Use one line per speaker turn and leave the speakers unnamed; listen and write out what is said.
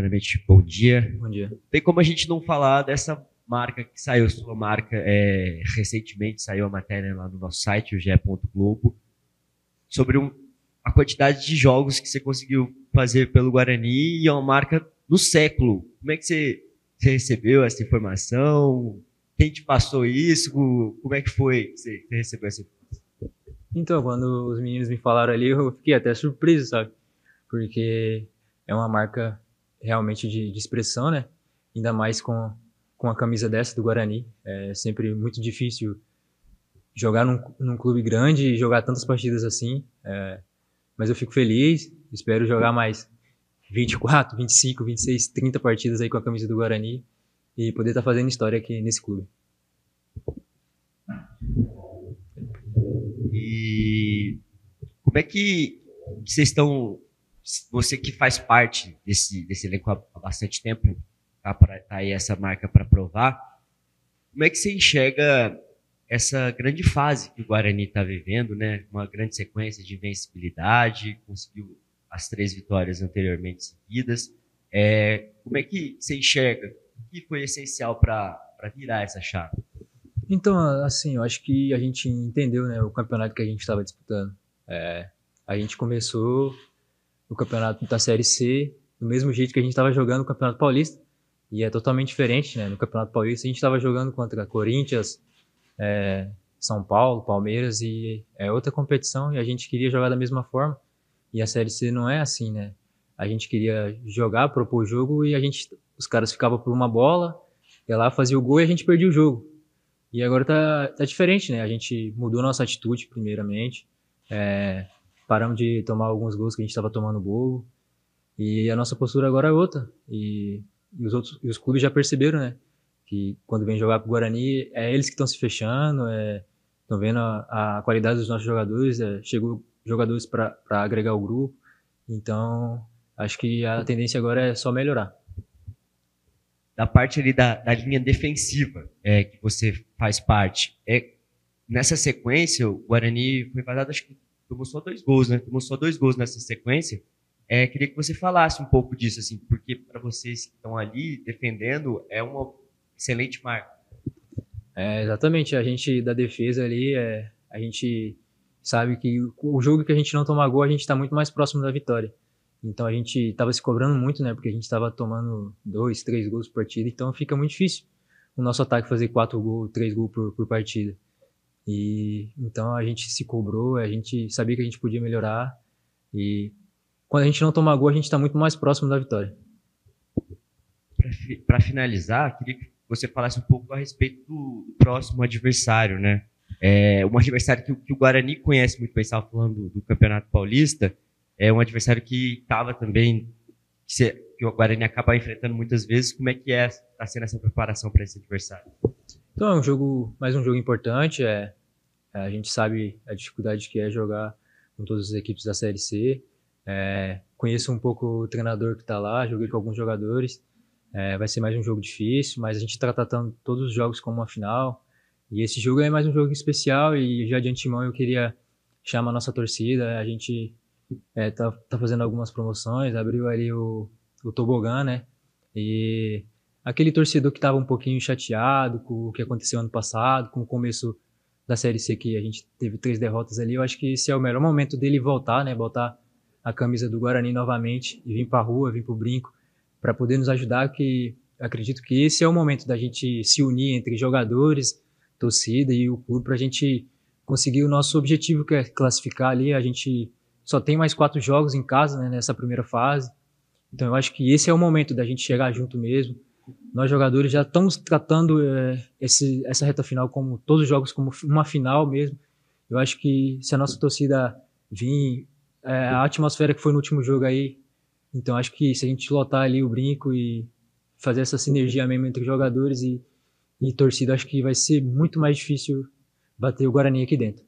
primeiramente, bom dia.
Bom dia.
Tem como a gente não falar dessa marca que saiu, sua marca, recentemente saiu a matéria lá no nosso site, o ge.globo, sobre a quantidade de jogos que você conseguiu fazer pelo Guarani e é uma marca do século. Como é que você recebeu essa informação? Quem te passou isso? Como é que foi que você recebeu essa informação?
Então, quando os meninos me falaram ali, eu fiquei até surpreso, sabe? Porque é uma marca realmente de expressão, né? Ainda mais com a camisa dessa do Guarani. É sempre muito difícil jogar num clube grande e jogar tantas partidas assim. Mas eu fico feliz, espero jogar mais 24, 25, 26, 30 partidas aí com a camisa do Guarani e poder estar fazendo história aqui nesse clube.
E como é que vocês estão, você que faz parte desse elenco há bastante tempo, tá aí essa marca para provar, como é que você enxerga essa grande fase que o Guarani está vivendo, né? Uma grande sequência de invencibilidade, conseguiu as 3 vitórias anteriormente seguidas. Como é que você enxerga? O que foi essencial para virar essa chave?
Então, assim, eu acho que a gente entendeu, né, o campeonato que a gente estava disputando. A gente começou o campeonato da Série C do mesmo jeito que a gente estava jogando o Campeonato Paulista, e é totalmente diferente, né? No Campeonato Paulista a gente estava jogando contra Corinthians, São Paulo, Palmeiras, e é outra competição, e a gente queria jogar da mesma forma, e a Série C não é assim, né? A gente queria jogar, propor o jogo, e os caras ficavam por uma bola, ia lá, fazia o gol e a gente perdia o jogo. E agora tá diferente, né? A gente mudou nossa atitude, primeiramente. Paramos de tomar alguns gols que a gente estava tomando bobo. E a nossa postura agora é outra. E os clubes já perceberam, né? Que quando vem jogar pro Guarani, é eles que estão se fechando, estão vendo a qualidade dos nossos jogadores, chegou jogadores para agregar o grupo. Então, acho que a tendência agora é só melhorar.
Da parte ali da linha defensiva que você faz parte, nessa sequência, o Guarani foi vazado, acho que tomou só 2 gols, né? Tomou só 2 gols nessa sequência. Queria que você falasse um pouco disso, assim, porque para vocês que estão ali defendendo, é uma excelente marca.
Exatamente, a gente da defesa ali, a gente sabe que o jogo que a gente não toma gol, a gente está muito mais próximo da vitória. Então a gente estava se cobrando muito, né? Porque a gente estava tomando 2, 3 gols por partida, então fica muito difícil o nosso ataque fazer 4 gols, 3 gols por partida. E então a gente se cobrou, a gente sabia que a gente podia melhorar, e quando a gente não toma gol, a gente está muito mais próximo da vitória.
Para finalizar, queria que você falasse um pouco a respeito do próximo adversário, né? Um adversário que o Guarani conhece muito bem, estava falando do Campeonato Paulista, é um adversário que estava também, que o Guarani acaba enfrentando muitas vezes. Como é que está sendo essa preparação para esse adversário?
Então mais um jogo importante, a gente sabe a dificuldade que é jogar com todas as equipes da Série C. Conheço um pouco o treinador que está lá, joguei com alguns jogadores. Vai ser mais um jogo difícil, mas a gente está tratando todos os jogos como uma final. E esse jogo é mais um jogo especial, e já de antemão eu queria chamar a nossa torcida. A gente tá fazendo algumas promoções, abriu ali o tobogã, né? E aquele torcedor que estava um pouquinho chateado com o que aconteceu ano passado, com o começo da Série C, que a gente teve 3 derrotas ali, eu acho que esse é o melhor momento dele voltar, né? Botar a camisa do Guarani novamente e vir para a rua, vir para o brinco, para poder nos ajudar, que acredito que esse é o momento da gente se unir entre jogadores, torcida e o clube, para a gente conseguir o nosso objetivo, que é classificar ali. A gente só tem mais 4 jogos em casa, né, nessa primeira fase, então eu acho que esse é o momento da gente chegar junto mesmo. Nós jogadores já estamos tratando essa reta final, como todos os jogos, como uma final mesmo. Eu acho que se a nossa torcida vir, a atmosfera que foi no último jogo aí, então acho que se a gente lotar ali o brinco e fazer essa sinergia mesmo entre jogadores e torcida, acho que vai ser muito mais difícil bater o Guarani aqui dentro.